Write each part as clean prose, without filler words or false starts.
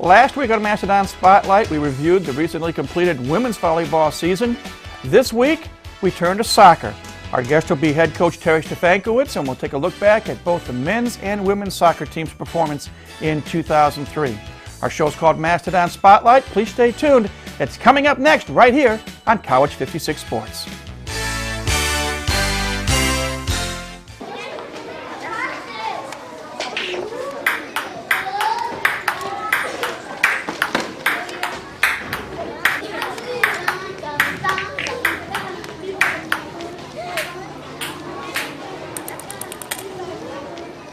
Last week on Mastodon Spotlight, we reviewed the recently completed women's volleyball season. This week, we turn to soccer. Our guest will be head coach Terry Stefankowitz, and we'll take a look back at both the men's and women's soccer team's performance in 2003. Our show is called Mastodon Spotlight. Please stay tuned. It's coming up next right here on College 56 Sports.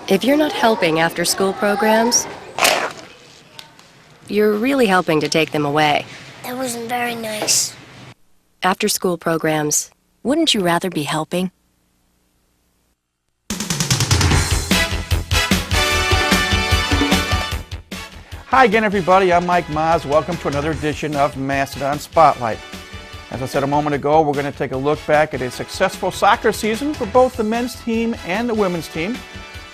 If you're not helping after-school programs, you're really helping to take them away. That wasn't very nice. After-school programs, wouldn't you rather be helping? Hi again, everybody. I'm Mike Maas. Welcome to another edition of Mastodon Spotlight. As I said a moment ago, we're going to take a look back at a successful soccer season for both the men's team and the women's team.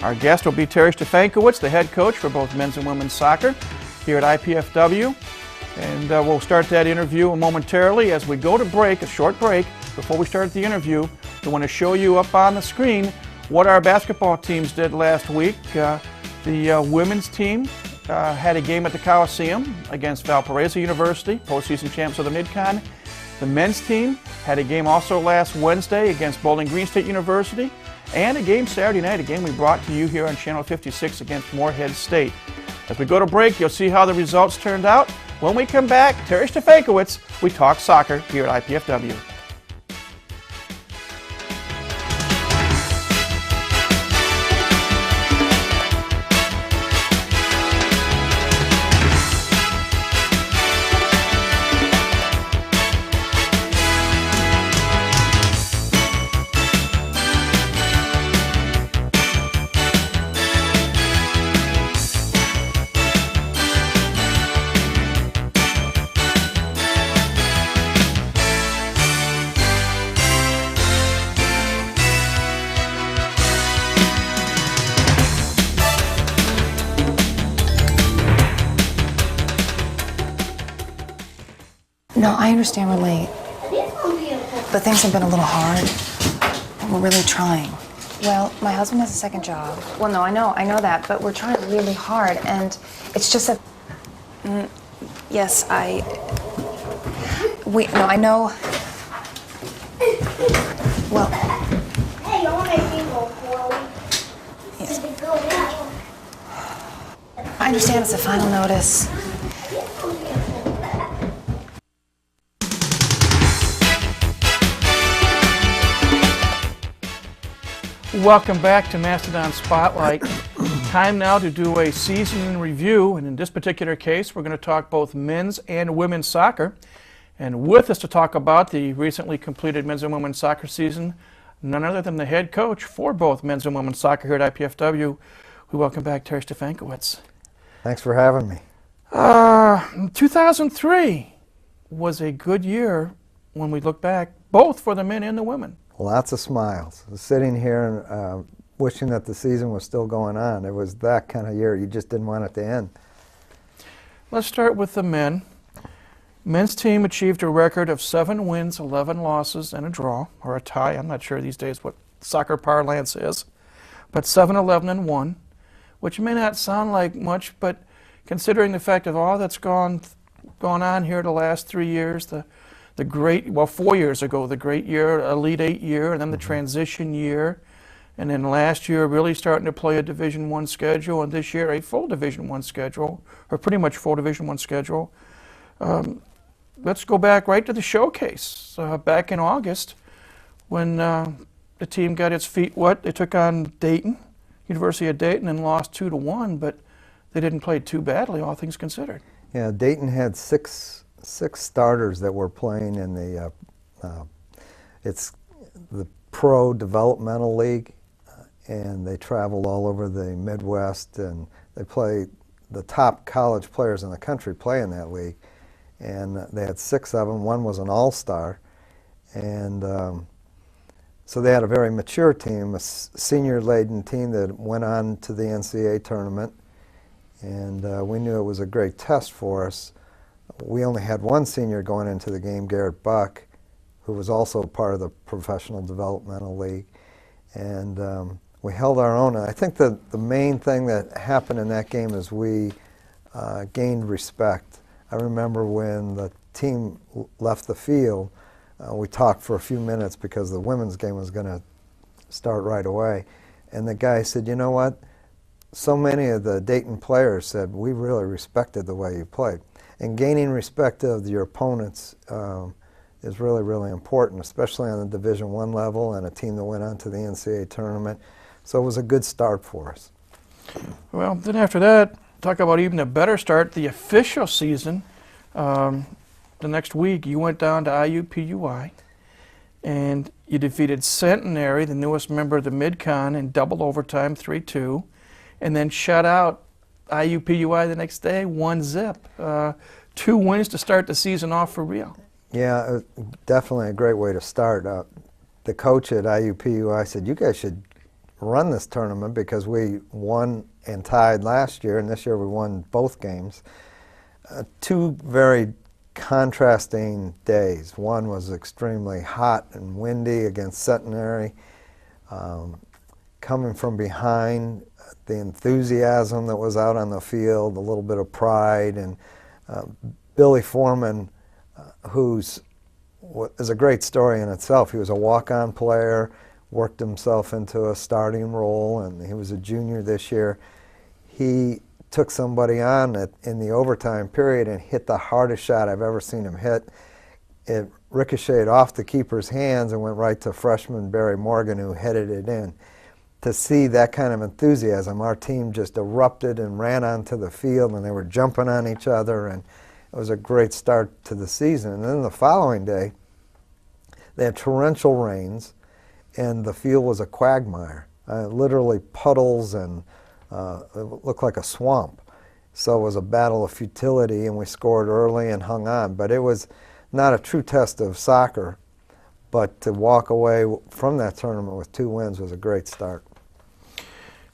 Our guest will be Terry Stefankowitz, the head coach for both men's and women's soccer here at IPFW. And we'll start that interview momentarily. As we go to break, a short break, before we start the interview, we want to show you up on the screen what our basketball teams did last week. The women's team had a game at the Coliseum against Valparaiso University, postseason champs of the Mid-Con. The men's team had a game also last Wednesday against Bowling Green State University, and a game Saturday night, a game we brought to you here on Channel 56 against Morehead State. As we go to break, you'll see how the results turned out. When we come back, Terry Stefankowitz, we talk soccer here at IPFW. No, I understand we're late, but things have been a little hard. We're really trying. Well, my husband has a second job. Well, no, I know that, but we're trying really hard, and it's just that... yes, I know... Well... Hey, I want to make people Chloe. Yes. I understand it's a final notice. Welcome back to Mastodon Spotlight. Time now to do a season in review, and in this particular case, we're going to talk both men's and women's soccer. And with us to talk about the recently completed men's and women's soccer season, none other than the head coach for both men's and women's soccer here at IPFW. We welcome back Terry Stefankowitz. Thanks for having me. 2003 was a good year when we look back, both for the men and the women. Lots of smiles. Sitting here and wishing that the season was still going on. It was that kind of year. You just didn't want it to end. Let's start with the men. Men's team achieved a record of 7 wins, 11 losses, and a draw, or a tie. I'm not sure these days what soccer parlance is. But 7-11-1, which may not sound like much, but considering the fact of all that's gone on here the last 3 years, the great, well, 4 years ago, the great year, Elite 8 year, and then the transition year, and then last year really starting to play a Division I schedule, and this year a full Division I schedule, or pretty much full Division I schedule. Let's go back right to the showcase. Back in August, when the team got its feet wet, they took on Dayton, University of Dayton, and lost 2-1, but they didn't play too badly, all things considered. Yeah, Dayton had six starters that were playing in the it's the Pro Developmental League, and they traveled all over the Midwest, and they play the top college players in the country play in that league, and they had 6 of them. One was an all-star, and so they had a very mature team, a senior-laden team that went on to the NCAA tournament, And we knew it was a great test for us. We only had one senior going into the game, Garrett Buck, who was also part of the Professional Developmental League. And we held our own. And I think that the main thing that happened in that game is we gained respect. I remember when the team left the field, we talked for a few minutes because the women's game was going to start right away. And the guy said, you know what? So many of the Dayton players said, we really respected the way you played. And gaining respect of your opponents is really, really important, especially on the Division I level and a team that went on to the NCAA tournament. So it was a good start for us. Well, then after that, talk about even a better start, the official season. The next week, you went down to IUPUI, and you defeated Centenary, the newest member of the Mid-Con, in double overtime, 3-2, and then shut out IUPUI the next day, 1-0. 2 wins to start the season off for real. Yeah, definitely a great way to start. The coach at IUPUI said, you guys should run this tournament because we won and tied last year, and this year we won both games. 2 very contrasting days. One was extremely hot and windy against Centenary. Coming from behind, the enthusiasm that was out on the field, a little bit of pride, and Billy Foreman, who's is a great story in itself. He was a walk-on player, worked himself into a starting role, and he was a junior this year. He took somebody on in the overtime period and hit the hardest shot I've ever seen him hit. It ricocheted off the keeper's hands and went right to freshman Barry Morgan, who headed it in. To see that kind of enthusiasm, our team just erupted and ran onto the field, and they were jumping on each other, and it was a great start to the season. And then the following day, they had torrential rains, and the field was a quagmire, literally puddles, and it looked like a swamp. So it was a battle of futility, and we scored early and hung on. But it was not a true test of soccer, but to walk away from that tournament with 2 wins was a great start.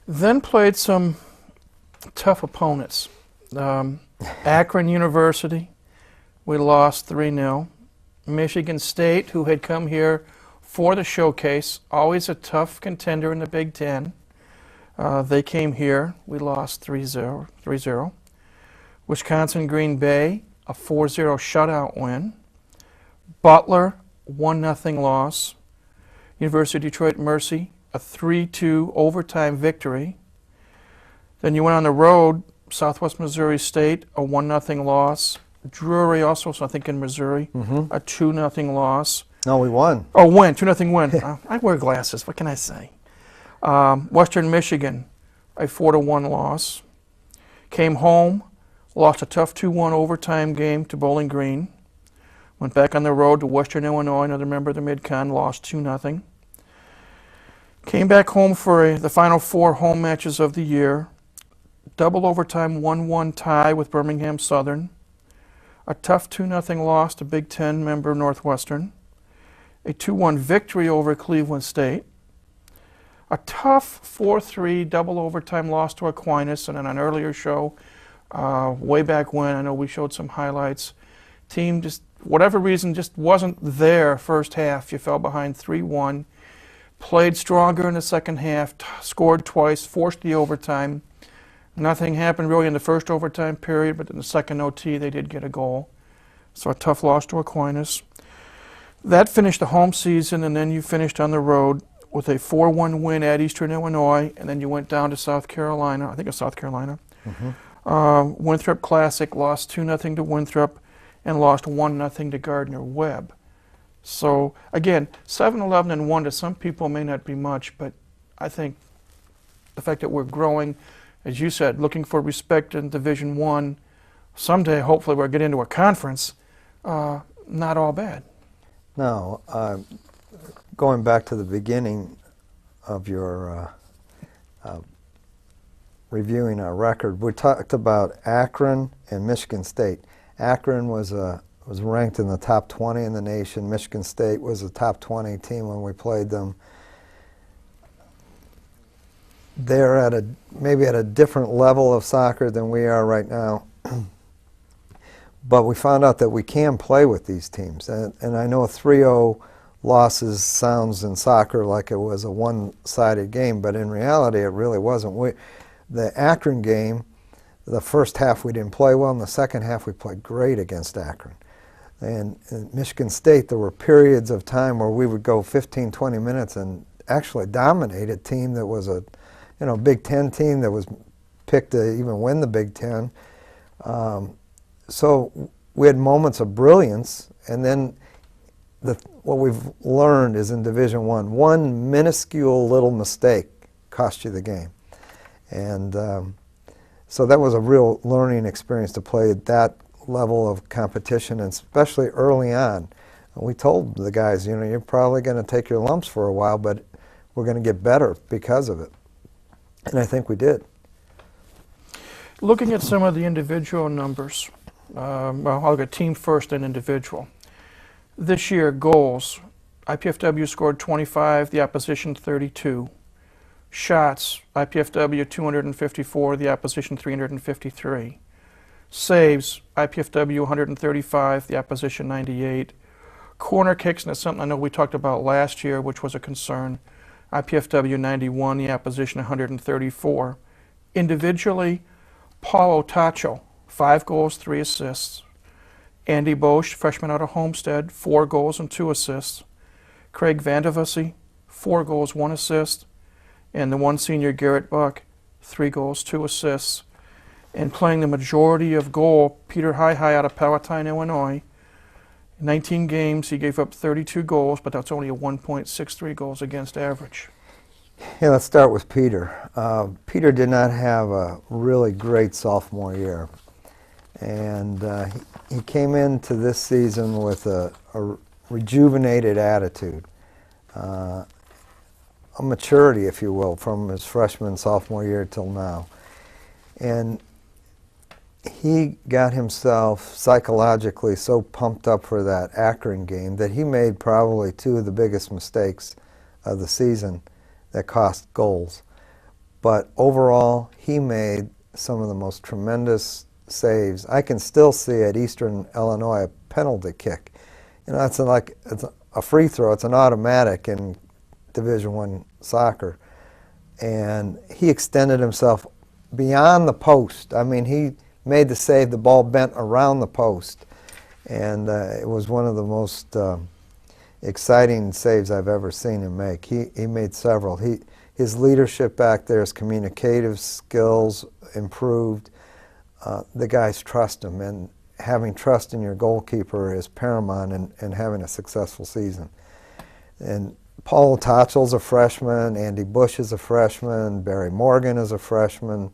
Then played some tough opponents. Akron University, we lost 3-0. Michigan State, who had come here for the showcase, always a tough contender in the Big Ten. They came here. We lost 3-0. Wisconsin Green Bay, a 4-0 shutout win. Butler, 1-0 loss. University of Detroit Mercy, a 3-2 overtime victory. Then you went on the road, Southwest Missouri State, a 1-0 loss. Drury also, so I think in Missouri, a 2-0 loss. No, we won. Oh, win, 2-0 win. I wear glasses, what can I say? Western Michigan, a 4-1 loss. Came home, lost a tough 2-1 overtime game to Bowling Green. Went back on the road to Western Illinois, another member of the Mid-Con, lost 2-0. Came back home for the final 4 home matches of the year. Double overtime 1-1 tie with Birmingham Southern. A tough 2-0 loss to Big Ten member Northwestern. A 2-1 victory over Cleveland State. A tough 4-3 double overtime loss to Aquinas, and in an earlier show, way back when, I know we showed some highlights. Team just, whatever reason, just wasn't there first half. You fell behind 3-1. Played stronger in the second half, scored twice, forced the overtime. Nothing happened really in the first overtime period, but in the second OT they did get a goal. So a tough loss to Aquinas. That finished the home season, and then you finished on the road with a 4-1 win at Eastern Illinois, and then you went down to South Carolina, I think it was South Winthrop Classic, lost 2-0 to Winthrop, and lost 1-0 to Gardner-Webb. So again, 7-11-1 to some people may not be much, but I think the fact that we're growing, as you said, looking for respect in Division I, someday hopefully we'll get into a conference, not all bad. No, going back to the beginning of your reviewing our record, we talked about Akron and Michigan State. Akron was ranked in the top 20 in the nation. Michigan State was a top 20 team when we played them. they're at maybe at a different level of soccer than we are right now. But we found out that we can play with these teams. And I know 3-0 losses sounds in soccer like it was a one-sided game, but in reality it really wasn't. The Akron game, the first half we didn't play well, and the second half we played great against Akron. And in Michigan State, there were periods of time where we would go 15, 20 minutes and actually dominate a team that was a Big Ten team that was picked to even win the Big Ten. So we had moments of brilliance, and then what we've learned is in Division I, one minuscule little mistake cost you the game. And so that was a real learning experience to play at that level of competition, and especially early on. And we told the guys, you're probably going to take your lumps for a while, but we're going to get better because of it. And I think we did. Looking at some of the individual numbers, well, I'll go team first and individual. This year, goals, IPFW scored 25, the opposition 32. Shots, IPFW 254, the opposition 353. Saves, IPFW 135, the opposition 98. Corner kicks, and that's something I know we talked about last year, which was a concern. IPFW 91, the opposition 134. Individually, Paul Otacho, 5 goals, 3 assists. Andy Bosch, freshman out of Homestead, 4 goals and 2 assists. Craig Vandevasi, 4 goals, 1 assist. And the one senior, Garrett Buck, 3 goals, 2 assists. And playing the majority of goal, Peter Hi-Hi out of Palatine, Illinois. 19 games, he gave up 32 goals, but that's only a 1.63 goals against average. Yeah, let's start with Peter. Peter did not have a really great sophomore year. And he came into this season with a rejuvenated attitude, a maturity, if you will, from his freshman, sophomore year till now. And he got himself psychologically so pumped up for that Akron game that he made probably 2 of the biggest mistakes of the season that cost goals. But overall, he made some of the most tremendous saves. I can still see at Eastern Illinois a penalty kick. It's a free throw. It's an automatic in Division I soccer. And he extended himself beyond the post. I mean, he made the save, the ball bent around the post. And it was one of the most exciting saves I've ever seen him make. He made several. His leadership back there, his communicative skills improved. The guys trust him, and having trust in your goalkeeper is paramount in having a successful season. And Paul Totchel's a freshman, Andy Bush is a freshman, Barry Morgan is a freshman,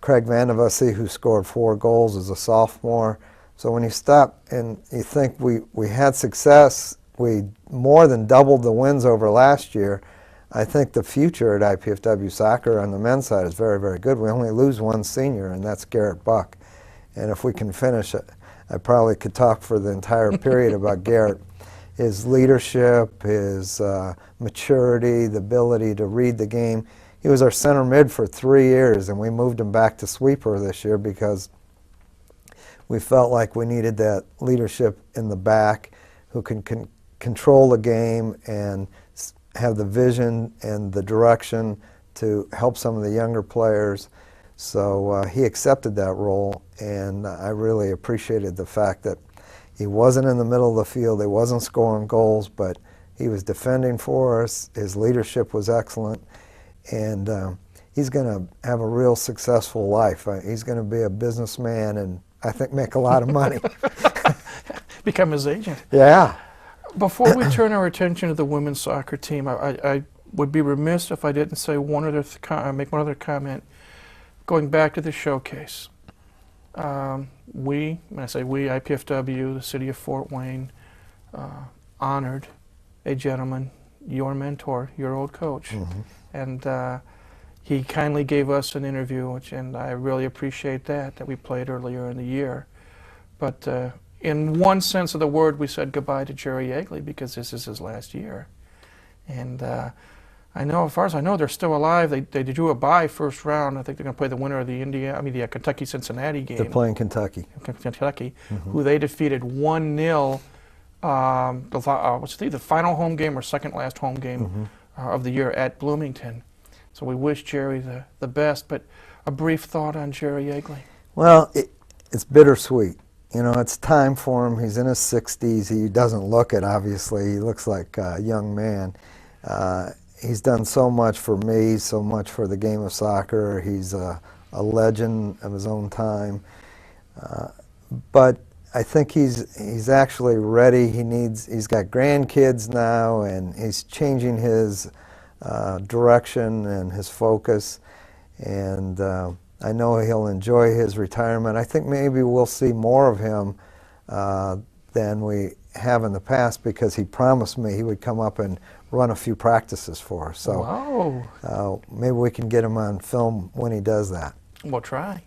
Craig Vandevasi, who scored 4 goals, is a sophomore. So when you stop and you think we had success, we more than doubled the wins over last year, I think the future at IPFW soccer on the men's side is very, very good. We only lose 1 senior, and that's Garrett Buck. And if we can finish it, I probably could talk for the entire period about Garrett. His leadership, his maturity, the ability to read the game. He was our center mid for 3 years, and we moved him back to sweeper this year because we felt like we needed that leadership in the back who can control the game and have the vision and the direction to help some of the younger players. So he accepted that role, and I really appreciated the fact that he wasn't in the middle of the field, he wasn't scoring goals, but he was defending for us. His leadership was excellent, and he's going to have a real successful life. He's going to be a businessman and I think make a lot of money. Become his agent. Yeah. Before we turn our attention to the women's soccer team, I would be remiss if I didn't say make one other comment. Going back to the showcase, when I say we, IPFW, the city of Fort Wayne, honored a gentleman, your mentor, your old coach, and he kindly gave us an interview, and I really appreciate that we played earlier in the year. But in one sense of the word, we said goodbye to Jerry Yeagley because this is his last year. And I know, as far as I know, they're still alive. They drew a bye first round. I think they're going to play the winner of the Kentucky-Cincinnati game. They're playing Kentucky. Kentucky, who they defeated 1-0. The final home game or second last home game of the year at Bloomington. So we wish Jerry the best. But a brief thought on Jerry Yeagley. Well, it's bittersweet. You know, it's time for him. He's in his 60s. He doesn't look it, obviously. He looks like a young man. He's done so much for me, so much for the game of soccer. He's a legend of his own time. But I think he's actually ready. He's got grandkids now, and he's changing his direction and his focus. And I know he'll enjoy his retirement. I think maybe we'll see more of him than we have in the past, because he promised me he would come up and run a few practices for us. So wow. Maybe we can get him on film when he does that. We'll try.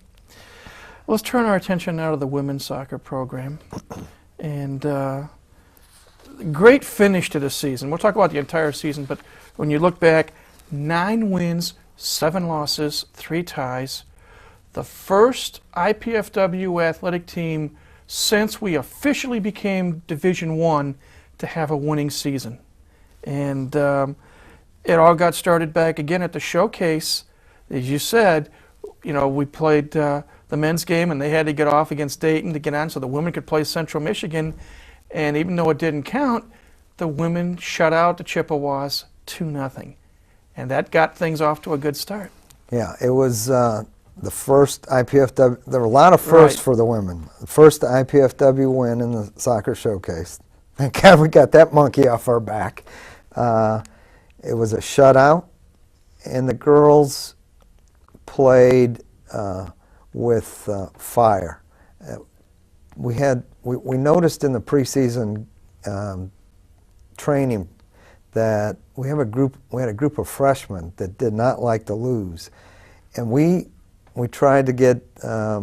Let's turn our attention now to the women's soccer program. And great finish to the season. We'll talk about the entire season, but when you look back, 9 wins, 7 losses, 3 ties. The first IPFW athletic team since we officially became Division I to have a winning season. And it all got started back again at the showcase. As you said, you know, we played the men's game, and they had to get off against Dayton to get on so the women could play Central Michigan. And even though it didn't count, the women shut out the Chippewas 2-0. And that got things off to a good start. Yeah, it was the first IPFW. There were a lot of firsts for the women. The first IPFW win in the soccer showcase. Thank God we got that monkey off our back. It was a shutout, and the girls played with fire. We noticed in the preseason training that we had a group of freshmen that did not like to lose, and we tried to get a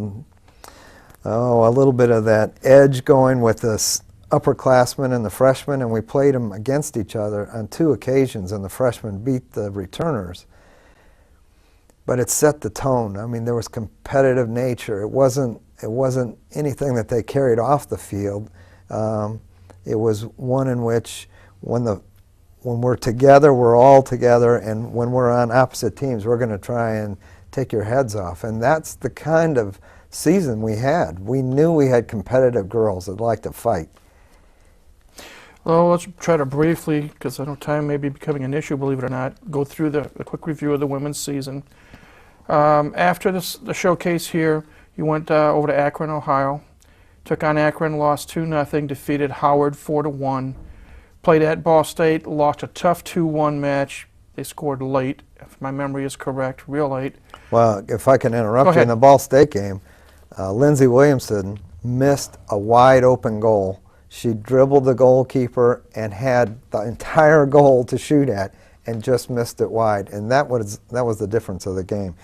little bit of that edge going with the upperclassmen and the freshmen, and we played them against each other on 2 occasions, and the freshmen beat the returners. But it set the tone. I mean, there was competitive nature. It wasn't anything that they carried off the field. It was one in which when we're together, we're all together, and when we're on opposite teams, we're going to try and take your heads off. And that's the kind of season we had. We knew we had competitive girls that liked to fight. Well, let's try to briefly, because I know time may be becoming an issue, believe it or not, go through the quick review of the women's season. After the showcase here, you went over to Akron, Ohio, took on Akron, lost 2-0, defeated Howard 4-1, played at Ball State, lost a tough 2-1 match. They scored late, if my memory is correct, real late. Well, if I can interrupt you, in the Ball State game, Lindsey Williamson missed a wide open goal. She dribbled the goalkeeper and had the entire goal to shoot at and just missed it wide. And that was the difference of the game.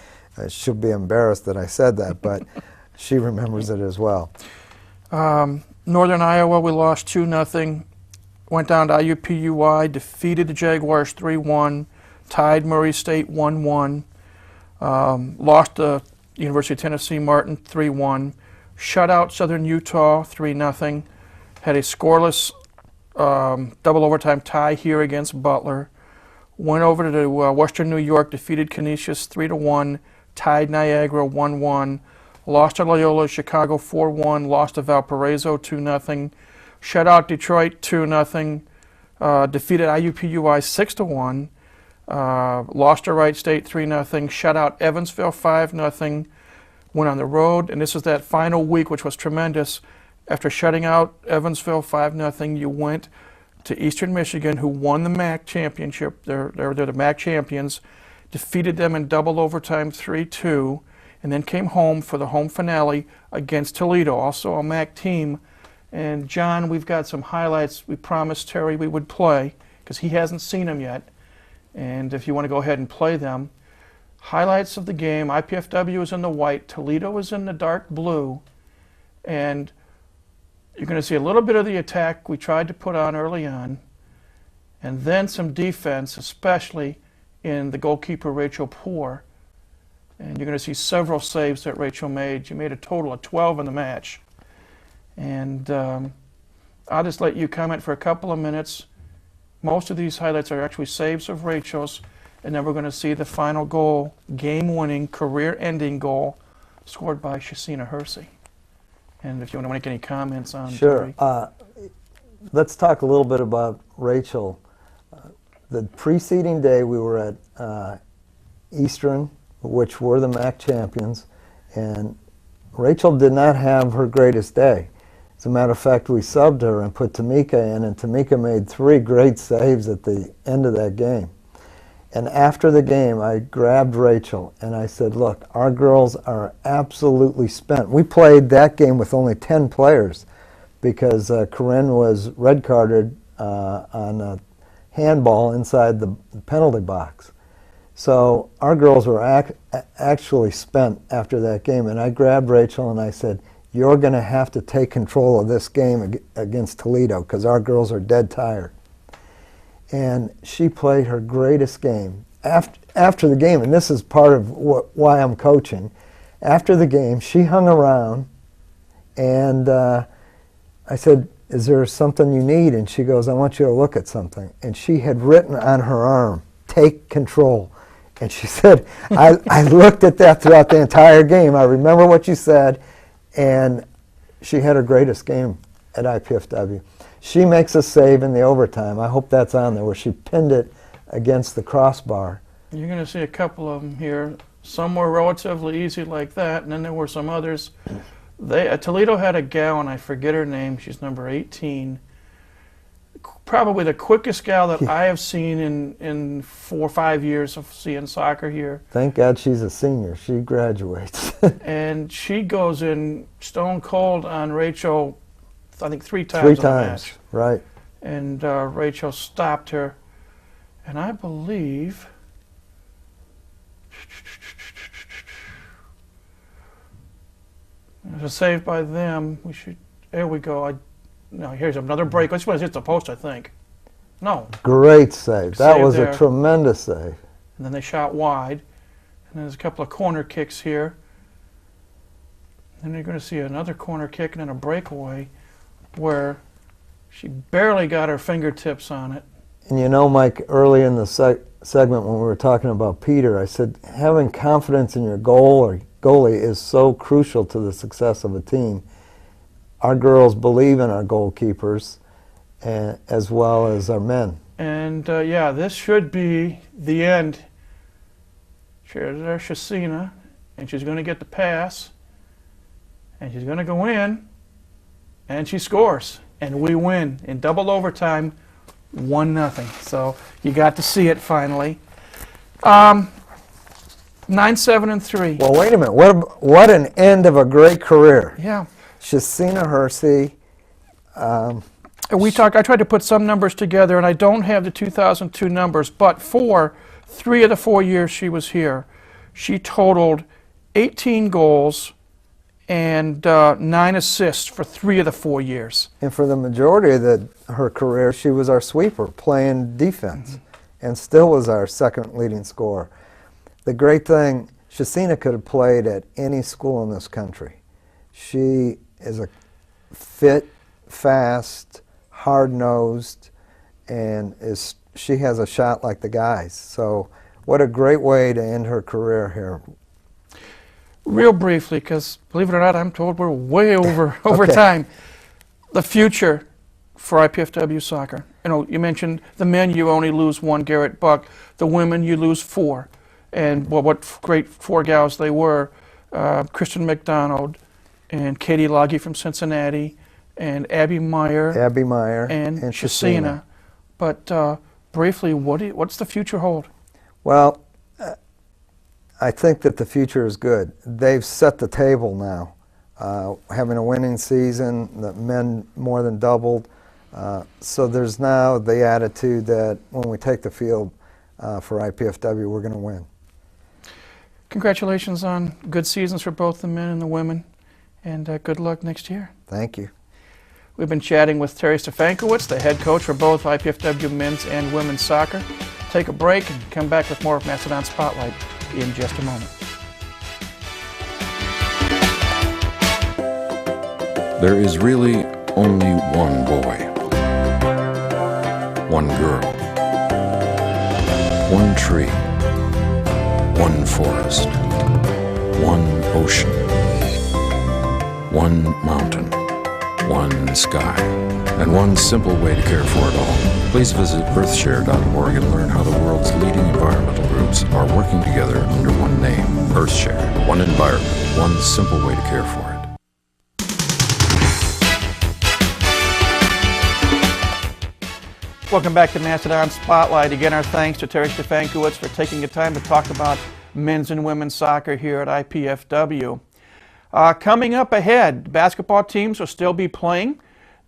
She'll be embarrassed that I said that, but she remembers it as well. Northern Iowa, we lost 2-0. Went down to IUPUI, defeated the Jaguars 3-1, tied Murray State 1-1, lost to University of Tennessee Martin 3-1, shut out Southern Utah 3-0, had a scoreless double overtime tie here against Butler, went over to Western New York, defeated Canisius 3-1, tied Niagara 1-1, lost to Loyola Chicago 4-1, lost to Valparaiso 2-0, shut out Detroit 2-0, defeated IUPUI 6-1, lost to Wright State 3-0, shut out Evansville 5-0, went on the road, and this is that final week, which was tremendous. After shutting out Evansville 5-0, you went to Eastern Michigan, who won the MAC championship. They're the MAC champions, defeated them in double overtime 3-2, and then came home for the home finale against Toledo, also a MAC team. And John, we've got some highlights we promised Terry we would play, because he hasn't seen them yet. And if you want to go ahead and play them. Highlights of the game: IPFW is in the white, Toledo is in the dark blue, and you're going to see a little bit of the attack we tried to put on early on, and then some defense, especially in the goalkeeper Rachel Poore. And you're going to see several saves that Rachel made. She made a total of 12 in the match. And I'll just let you comment for a couple of minutes. Most of these highlights are actually saves of Rachel's. And then we're going to see the final goal, game-winning, career-ending goal, scored by Shasina Hersey. And if you want to make any comments on Sure. Let's talk a little bit about Rachel. The preceding day we were at Eastern, which were the MAC champions, and Rachel did not have her greatest day. As a matter of fact, we subbed her and put Tamika in, and Tamika made 3 great saves at the end of that game. And after the game, I grabbed Rachel and I said, look, our girls are absolutely spent. We played that game with only 10 players because Corinne was red carded on a handball inside the penalty box. So our girls were actually spent after that game. And I grabbed Rachel and I said, you're going to have to take control of this game against Toledo because our girls are dead tired. And she played her greatest game. After the game, and this is part of why I'm coaching, after the game, she hung around, and I said, is there something you need? And she goes, I want you to look at something. And she had written on her arm, take control. And she said, I looked at that throughout the entire game. I remember what you said, and she had her greatest game at IPFW. She makes a save in the overtime. I hope that's on there, where she pinned it against the crossbar. You're going to see a couple of them here. Some were relatively easy like that, and then there were some others. Toledo had a gal, and I forget her name. She's number 18. Probably the quickest gal that I have seen in 4 or 5 years of seeing soccer here. Thank God she's a senior. She graduates. And she goes in stone cold on Rachel, I think 3 times. 3 in the times, match. right. And Rachel stopped her. And I believe there's a save by them. There we go. No, here's another break. This one hit the post, I think. No. Great save. That was there. a tremendous save. And then they shot wide. And there's a couple of corner kicks here. Then you're going to see another corner kick and then a breakaway where she barely got her fingertips on it. And you know, Mike, early in the segment when we were talking about Peter, I said having confidence in your goalie is so crucial to the success of a team. Our girls believe in our goalkeepers as well as our men. And yeah, this should be the end. There's Shasina, and she's going to get the pass, and she's going to go in, and she scores, and we win in double overtime, 1-0. So you got to see it finally. 9-7-3. Well, wait a minute. What an end of a great career. Yeah. Shasina Hersey. I tried to put some numbers together, and I don't have the 2002 numbers, but for 3 of the 4 years she was here, she totaled 18 goals and 9 assists for 3 of the 4 years. And for the majority of her career, she was our sweeper, playing defense, and still was our second leading scorer. The great thing, Shasina could have played at any school in this country. She is a fit, fast, hard-nosed, and she has a shot like the guys. So what a great way to end her career here. Real briefly, because believe it or not, I'm told we're way over Okay. time. The future for IPFW soccer. You know, you mentioned the men, you only lose 1, Garrett Buck. The women, you lose 4. And well, what great 4 gals they were. Kristen McDonald and Katie Loggy from Cincinnati and Abby Meyer and Shasina. But briefly, what's the future hold? Well, I think that the future is good. They've set the table now. Having a winning season, the men more than doubled. So there's now the attitude that when we take the field for IPFW, we're going to win. Congratulations on good seasons for both the men and the women, and good luck next year. Thank you. We've been chatting with Terry Stefankowitz, the head coach for both IPFW men's and women's soccer. take a break and come back with more of Mastodon Spotlight in just a moment. There is really only one boy, one girl, one tree, one forest, one ocean, one mountain, one sky, and one simple way to care for it all. Please visit earthshare.org and learn how the world's leading environmental groups are working together under one name, EarthShare. One environment, one simple way to care for it. Welcome back to Mastodon Spotlight. Again, our thanks to Terry Stefankowitz for taking the time to talk about men's and women's soccer here at IPFW. Coming up ahead, basketball teams will still be playing.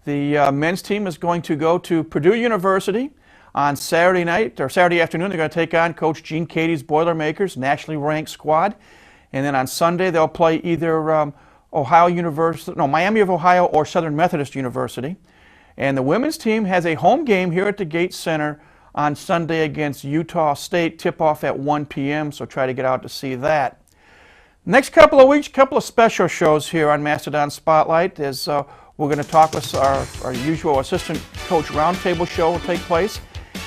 The men's team is going to go to Purdue University on Saturday night, or Saturday afternoon. They're going to take on Coach Gene Katie's Boilermakers, nationally ranked squad. And then on Sunday, they'll play either Miami of Ohio or Southern Methodist University. And the women's team has a home game here at the Gates Center on Sunday against Utah State, tip-off at 1 p.m., so try to get out to see that. Next couple of weeks, couple of special shows here on Mastodon Spotlight, as we're going to talk with our usual assistant coach roundtable show will take place,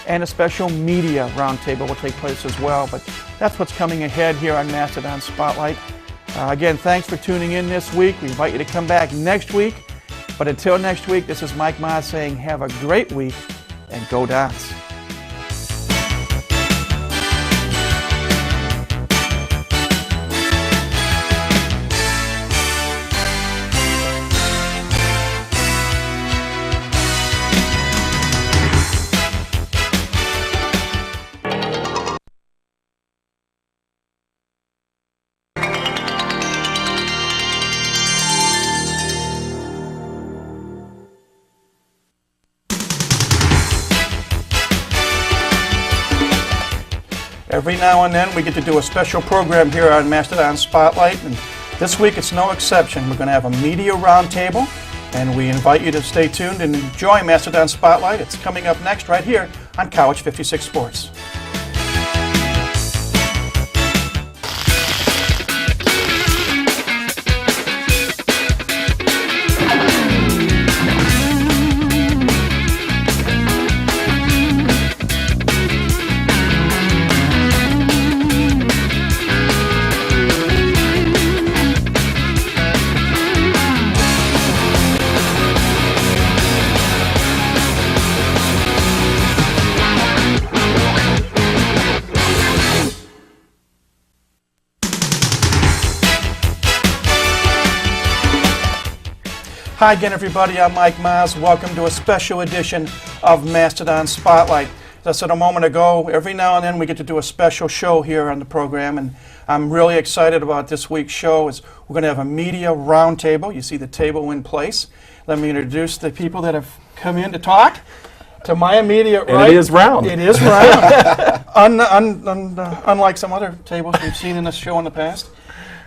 and a special media roundtable will take place as well. But that's what's coming ahead here on Mastodon Spotlight. Again, thanks for tuning in this week. We invite you to come back next week. But until next week, this is Mike Maas saying have a great week and go Dons. Every now and then we get to do a special program here on Mastodon Spotlight, and this week it's no exception. We're going to have a media roundtable, and we invite you to stay tuned and enjoy Mastodon Spotlight. It's coming up next right here on College 56 Sports. Hi again, everybody. I'm Mike Maas. Welcome to a special edition of Mastodon Spotlight. As I said a moment ago, every now and then we get to do a special show here on the program, and I'm really excited about this week's show. We're going to have a media roundtable. You see the table in place. Let me introduce the people that have come in to talk. To my immediate right. And it is round. It is round. Unlike some other tables we've seen in this show in the past.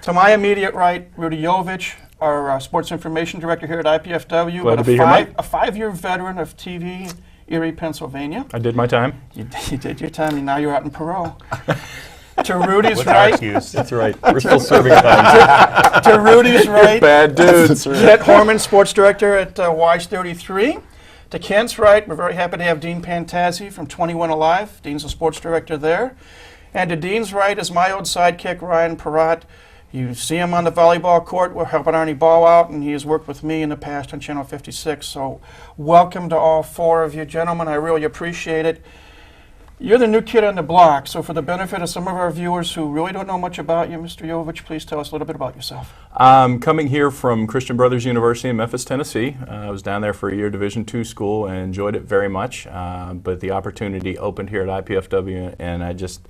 To my immediate right, Rudy Jovich, our sports information director here at IPFW, Glad to be here, Mike. A 5-year veteran of TV in Erie, Pennsylvania. I did my time. You did your time, and now you're out in parole. To Rudy's What's right. our excuse? That's right. We're still serving time. To Rudy's right. Bad dudes. Jet Horman, sports director at Wise 33. To Kent's right, we're very happy to have Dean Pantazzi from 21 Alive. Dean's the sports director there. And to Dean's right is my old sidekick, Ryan Perrott. You see him on the volleyball court. We're helping Arnie Ball out, and he has worked with me in the past on Channel 56. So welcome to all 4 of you gentlemen. I really appreciate it. You're the new kid on the block, so for the benefit of some of our viewers who really don't know much about you, Mr. Jovich, please tell us a little bit about yourself. I'm coming here from Christian Brothers University in Memphis, Tennessee. I was down there for a year Division II school and enjoyed it very much, but the opportunity opened here at IPFW, and I just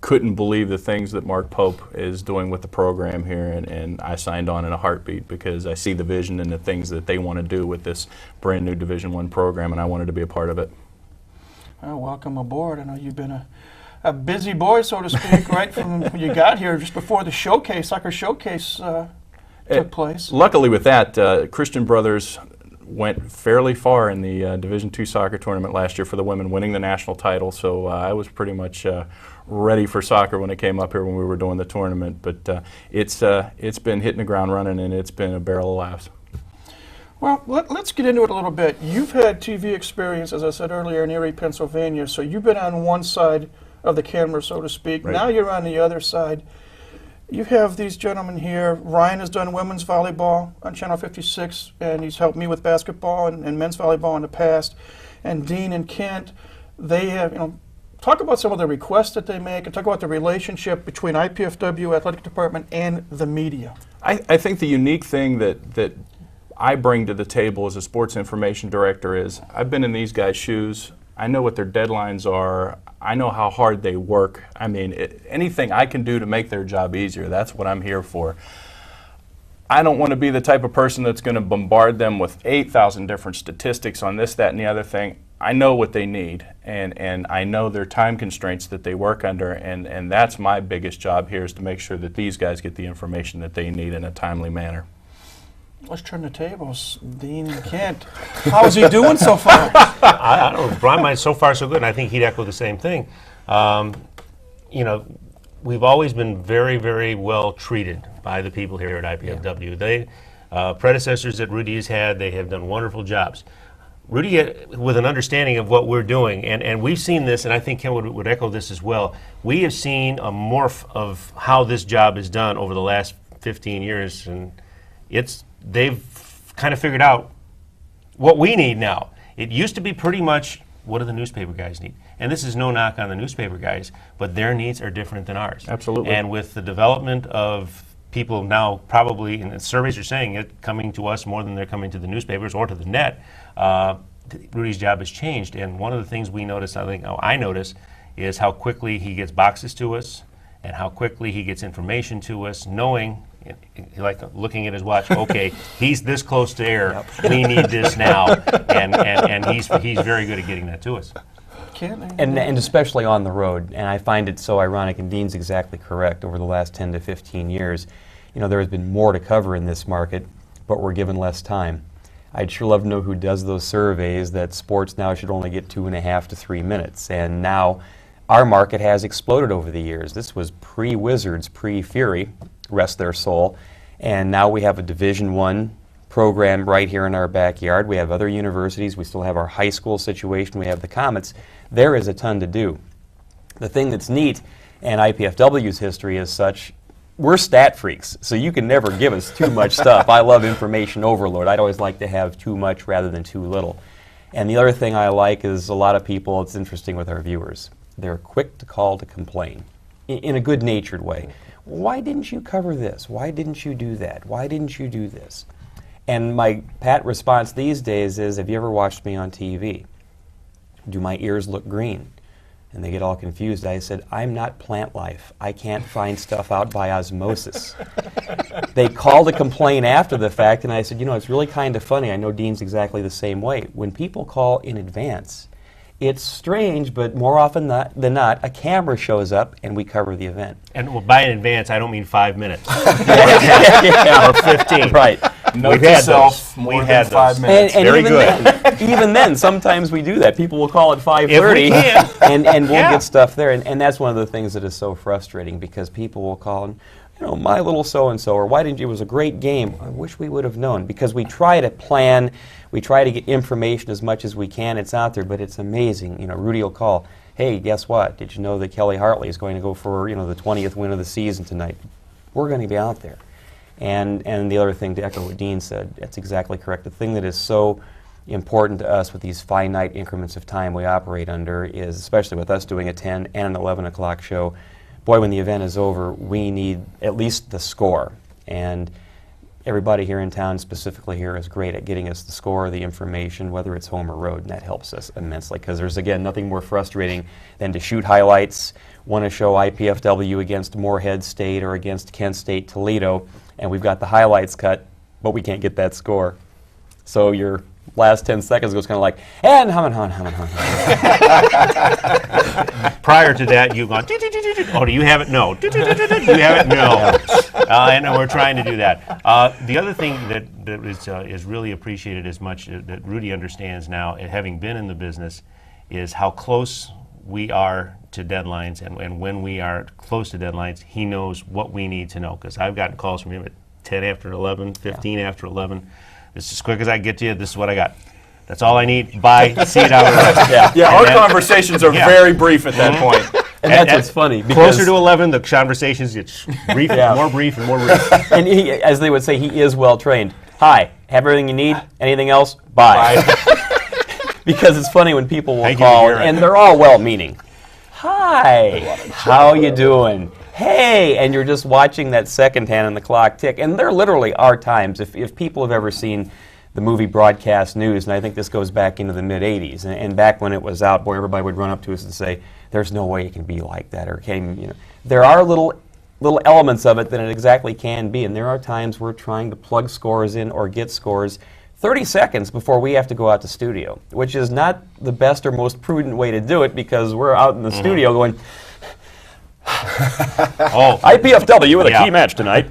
couldn't believe the things that Mark Pope is doing with the program here, and I signed on in a heartbeat because I see the vision and the things that they want to do with this brand new Division I program, and I wanted to be a part of it. Well, welcome aboard. I know you've been a busy boy, so to speak, right from when you got here, just before the showcase, soccer showcase took place. Luckily with that, Christian Brothers went fairly far in the Division II soccer tournament last year for the women, winning the national title. So I was pretty much ready for soccer when it came up here when we were doing the tournament. But it's been hitting the ground running, and it's been a barrel of laughs. Well, let's get into it a little bit. You've had TV experience, as I said earlier, in Erie, Pennsylvania, so you've been on one side of the camera, so to speak. Right. Now you're on the other side. You have these gentlemen here. Ryan has done women's volleyball on Channel 56, and he's helped me with basketball and men's volleyball in the past. And Dean and Kent, they have, talk about some of the requests that they make and talk about the relationship between IPFW Athletic Department and the media. I think the unique thing that I bring to the table as a sports information director is I've been in these guys' shoes. I know what their deadlines are. I know how hard they work. I mean, anything I can do to make their job easier, that's what I'm here for. I don't want to be the type of person that's going to bombard them with 8,000 different statistics on this, that, and the other thing. I know what they need, and I know their time constraints that they work under, and that's my biggest job here, is to make sure that these guys get the information that they need in a timely manner. Let's turn the tables. Dean and Kent, how's he doing so far? I don't know. Brian might so far so good, and I think he'd echo the same thing. We've always been very, very well treated by the people here at IPFW. They predecessors that Rudy has had, they have done wonderful jobs. Rudy, with an understanding of what we're doing, and we've seen this, and I think Ken would echo this as well, we have seen a morph of how this job is done over the last 15 years, and they've kind of figured out what we need now. It used to be pretty much, what do the newspaper guys need? And this is no knock on the newspaper guys, but their needs are different than ours. Absolutely. And with the development of people now probably, and the surveys are saying it, coming to us more than they're coming to the newspapers or to the net, Rudy's job has changed. And one of the things we notice, I notice, is how quickly he gets boxes to us and how quickly he gets information to us, knowing, like looking at his watch, okay, he's this close to air, we need this now, and he's very good at getting that to us. And especially on the road, and I find it so ironic, and Dean's exactly correct, over the last 10 to 15 years, there has been more to cover in this market, but we're given less time. I'd sure love to know who does those surveys that sports now should only get 2.5 to 3 minutes, and now our market has exploded over the years. This was pre-Wizards, pre-Fury, rest their soul, and now we have a Division I program right here in our backyard. We have other universities. We still have our high school situation. We have the Comets. There is a ton to do. The thing that's neat, and IPFW's history is such, we're stat freaks, so you can never give us too much stuff. I love information overload. I'd always like to have too much rather than too little. And the other thing I like is a lot of people, it's interesting with our viewers, they're quick to call to complain in a good-natured way. Why didn't you cover this? Why didn't you do that? Why didn't you do this? And my pat response these days is, have you ever watched me on TV? Do my ears look green? And they get all confused. I said, I'm not plant life. I can't find stuff out by osmosis. They called to complain after the fact, and I said, it's really kind of funny. I know Dean's exactly the same way. When people call in advance, it's strange, but more often than not, a camera shows up and we cover the event. And by in advance, I don't mean 5 minutes. Or 15. Right. Note to self, more than 5 minutes. And Very even good. Then, even then, sometimes we do that. People will call at 5:30, If we can. and we'll Yeah. get stuff there. And that's one of the things that is so frustrating, because people will call and, my little so-and-so, or why didn't you, it was a great game. I wish we would have known, because we try to plan, we try to get information as much as we can. It's out there, but it's amazing. Rudy will call, hey, guess what? Did you know that Kelly Hartley is going to go for, the 20th win of the season tonight? We're going to be out there. And the other thing, to echo what Dean said, that's exactly correct. The thing that is so important to us with these finite increments of time we operate under is, especially with us doing a 10 and an 11 o'clock show, boy, when the event is over, we need at least the score. And everybody here in town, specifically here, is great at getting us the score, the information, whether it's home or road, and that helps us immensely, because there's, again, nothing more frustrating than to shoot highlights, want to show IPFW against Moorhead State or against Kent State Toledo, and we've got the highlights cut, but we can't get that score. So you're last 10 seconds goes kind of like, and hum. Prior to that, you've gone, oh, do you have it? No. Do you have it? No. And we're trying to do that. The other thing that is really appreciated as much that Rudy understands now, having been in the business, is how close we are to deadlines, and when we are close to deadlines, he knows what we need to know. Because I've gotten calls from him at 10 after 11, 15 after 11. This is as quick as I can get to you. This is what I got. That's all I need. Bye. See you down the road. Yeah, our conversations are very brief at that point. And that's what's funny. Closer to 11, the conversations get brief, more brief, and more brief. And he, as they would say, he is well trained. Hi, have everything you need. Anything else? Bye. Because it's funny when people will call, and they're all well-meaning. Hi, how you doing? Hey, and you're just watching that second hand on the clock tick. And there literally are times, if people have ever seen the movie Broadcast News, and I think this goes back into the mid-'80s, and back when it was out, boy, everybody would run up to us and say, there's no way it can be like that, or can, There are little elements of it that it exactly can be, and there are times we're trying to plug scores in or get scores 30 seconds before we have to go out to studio, which is not the best or most prudent way to do it, because we're out in the studio going, IPFW with a key match tonight.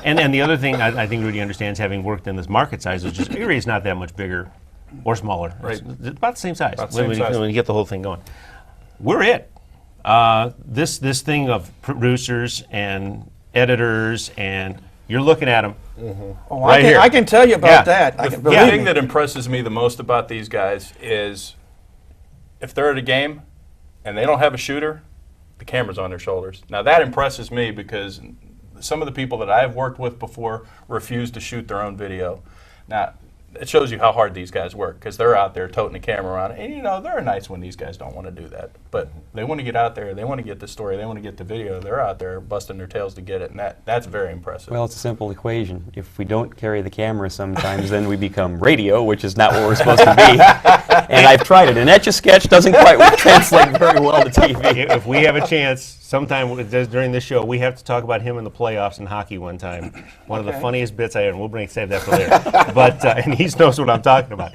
And the other thing I think Rudy understands, having worked in this market size, is just Erie is not that much bigger or smaller. Right. It's about the same size, when you get the whole thing going. We're it. This thing of producers and editors, and you're looking at them. Oh, I can tell you about that. The thing that impresses me the most about these guys is if they're at a game and they don't have a shooter, the camera's on their shoulders. Now that impresses me because some of the people that I've worked with before refuse to shoot their own video. Now, it shows you how hard these guys work, because they're out there toting the camera around. And, there are nights when these guys don't want to do that. But they want to get out there. They want to get the story. They want to get the video. They're out there busting their tails to get it. And that's very impressive. Well, it's a simple equation. If we don't carry the camera sometimes, then we become radio, which is not what we're supposed to be. And I've tried it. An Etch-a-Sketch doesn't quite translate very well to TV. If we have a chance, sometime during this show, we have to talk about him in the playoffs in hockey one time. One of the funniest bits I ever. We'll save that for later. But and he knows what I'm talking about.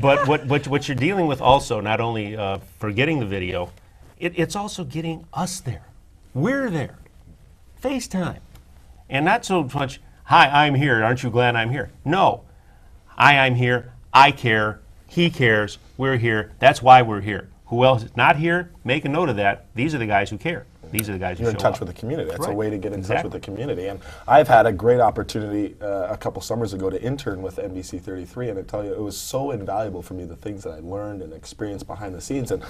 But what you're dealing with also, not only for getting the video, it's also getting us there. We're there. FaceTime. And not so much, hi, I'm here. Aren't you glad I'm here? No. I'm here. I care. He cares. We're here. That's why we're here. Who else is not here? Make a note of that. These are the guys who care. These are the guys who show up. You're in touch with the community. That's a way to get in touch with the community. And I've had a great opportunity a couple summers ago to intern with NBC 33, and I tell you, it was so invaluable for me, the things that I learned and experienced behind the scenes. And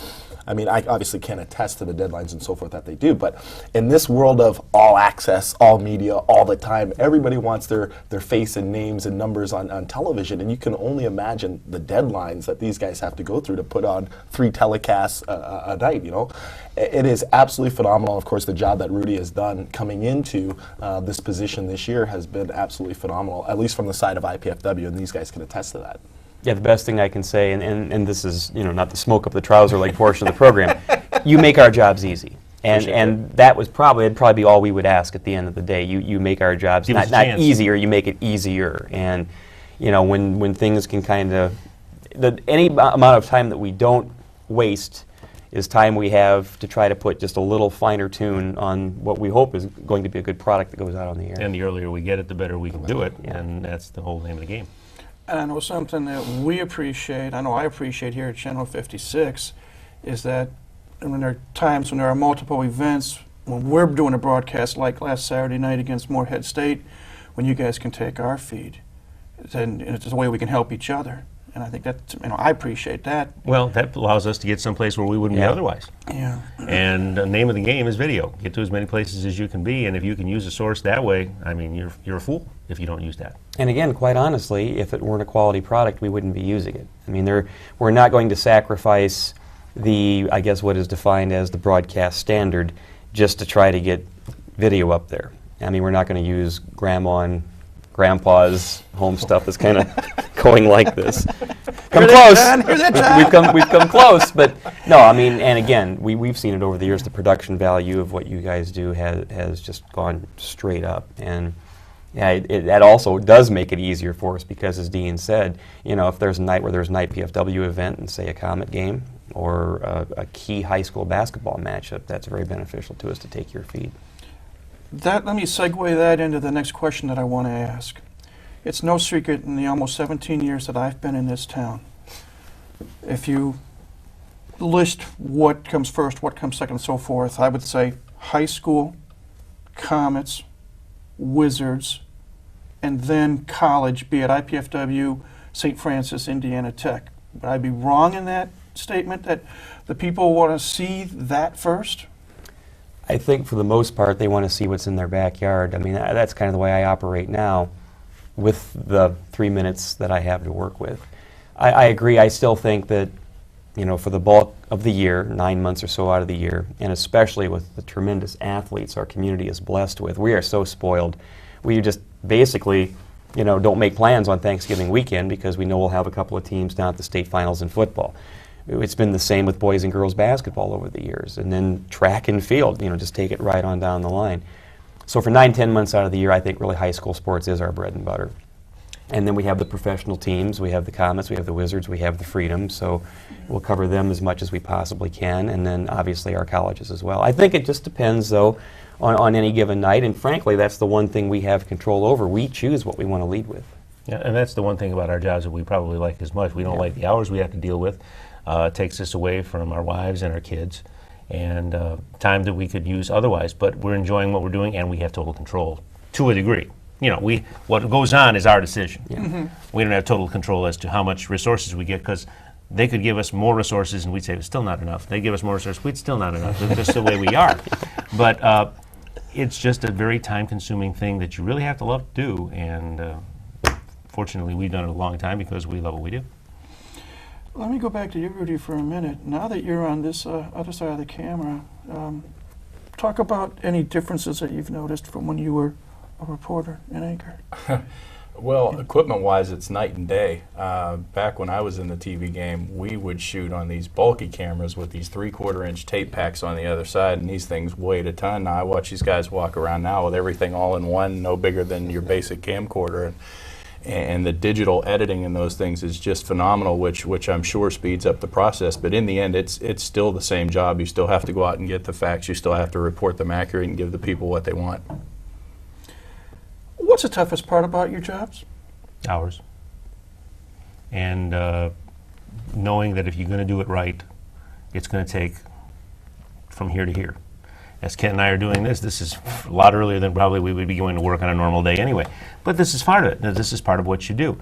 I mean, I obviously can't attest to the deadlines and so forth that they do, but in this world of all access, all media, all the time, everybody wants their face and names and numbers on television, and you can only imagine the deadlines that these guys have to go through to put on 3 telecasts a night, It is absolutely phenomenal. Of course, the job that Rudy has done coming into this position this year has been absolutely phenomenal, at least from the side of IPFW, and these guys can attest to that. Yeah, the best thing I can say, and this is not the smoke up the trouser like portion of the program, you make our jobs easy. And that was it'd probably be all we would ask at the end of the day. You make our jobs not easier, you make it easier. And when things can kind of, any amount of time that we don't waste is time we have to try to put just a little finer tune on what we hope is going to be a good product that goes out on the air. And the earlier we get it, the better we can do it, and that's the whole name of the game. And I know something that we appreciate, I appreciate here at Channel 56, is that when there are times when there are multiple events, when we're doing a broadcast like last Saturday night against Moorhead State, when you guys can take our feed, and it's a way we can help each other. And I think that, I appreciate that. Well, that allows us to get someplace where we wouldn't be otherwise. Yeah. And the name of the game is video. Get to as many places as you can be, and if you can use a source that way, I mean, you're a fool if you don't use that. And again, quite honestly, if it weren't a quality product, we wouldn't be using it. I mean, we're not going to sacrifice what is defined as the broadcast standard just to try to get video up there. I mean, we're not going to use grandma and grandpa's home stuff that's kind of going like this. Come close. We've come close, but no, I mean, and again, we've seen it over the years. The production value of what you guys do has just gone straight up, and Yeah, that also does make it easier for us because, as Dean said, if there's a night where there's an IPFW event and say a Comet game or a key high school basketball matchup, that's very beneficial to us to take your feed. Let me segue that into the next question that I want to ask. It's no secret in the almost 17 years that I've been in this town, if you list what comes first, what comes second, and so forth, I would say high school, Comets, Wizards, and then college, be it IPFW, St. Francis, Indiana Tech. Would I be wrong in that statement, that the people want to see that first? I think for the most part they want to see what's in their backyard. I mean, that's kind of the way I operate now with the 3 minutes that I have to work with. I agree. I still think that, for the bulk of the year, 9 months or so out of the year, and especially with the tremendous athletes our community is blessed with, we are so spoiled. We just basically, don't make plans on Thanksgiving weekend because we know we'll have a couple of teams down at the state finals in football. It's been the same with boys and girls basketball over the years. And then track and field, just take it right on down the line. So for 9-10 months out of the year, I think really high school sports is our bread and butter. And then we have the professional teams, we have the Comets, we have the Wizards, we have the Freedom, so we'll cover them as much as we possibly can, and then obviously our colleges as well. I think it just depends, though, on any given night, and frankly, that's the one thing we have control over. We choose what we want to lead with. Yeah, and that's the one thing about our jobs that we probably like as much. We don't like the hours we have to deal with. It takes us away from our wives and our kids, and time that we could use otherwise, but we're enjoying what we're doing, and we have total control to a degree. What goes on is our decision. Yeah. Mm-hmm. We don't have total control as to how much resources we get, because they could give us more resources and we'd say it's still not enough. They give us more resources, we'd still not enough. That's just the way we are. But it's just a very time-consuming thing that you really have to love to do, and fortunately we've done it a long time because we love what we do. Let me go back to you, Rudy, for a minute. Now that you're on this other side of the camera, talk about any differences that you've noticed from when you were a reporter and anchor. Well, equipment-wise, it's night and day. Back when I was in the TV game, we would shoot on these bulky cameras with these 3/4-inch tape packs on the other side, and these things weighed a ton. Now I watch these guys walk around now with everything all in one, no bigger than your basic camcorder. And the digital editing in those things is just phenomenal, which I'm sure speeds up the process. But in the end, it's still the same job. You still have to go out and get the facts. You still have to report them accurate and give the people what they want. What's the toughest part about your jobs? Hours. And knowing that if you're going to do it right, it's going to take from here to here. As Ken and I are doing this is a lot earlier than probably we would be going to work on a normal day anyway. But this is part of it. This is part of what you do.